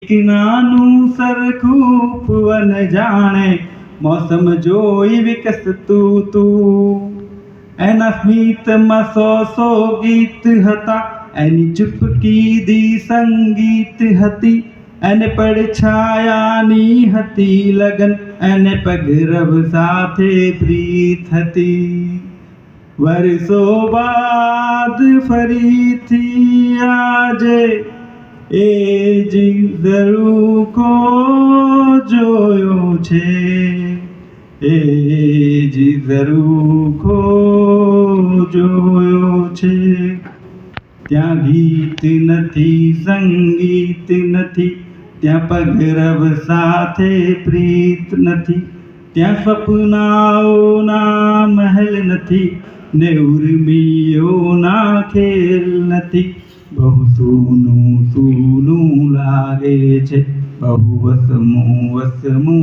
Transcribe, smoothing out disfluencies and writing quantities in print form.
નાનું સરખું પવન જાણે મોસમ જોઈ વિકસતું તું। એના સ્મિતમાં સો ગીત હતા, એની ચૂપકીદી સંગીત હતી, એને પડછાયાની હતી લગન, એને પગરવ સાથે પ્રીત હતી। વર્ષો બાદ ફરીથી આજે એ જ ઝરૂખો જોયો છે, એ જ ઝરૂખો જોયો છે। ત્યાં ગીત નથી, સંગીત નથી, ત્યાં પગરવ સાથે પ્રીત નથી, ત્યાં સપનાઓના મહેલ નથી ને ઉર્મિયોના ખેલ નથી। બહુ સૂનું સૂનું લાગે છે, બહુ વસમું વસમું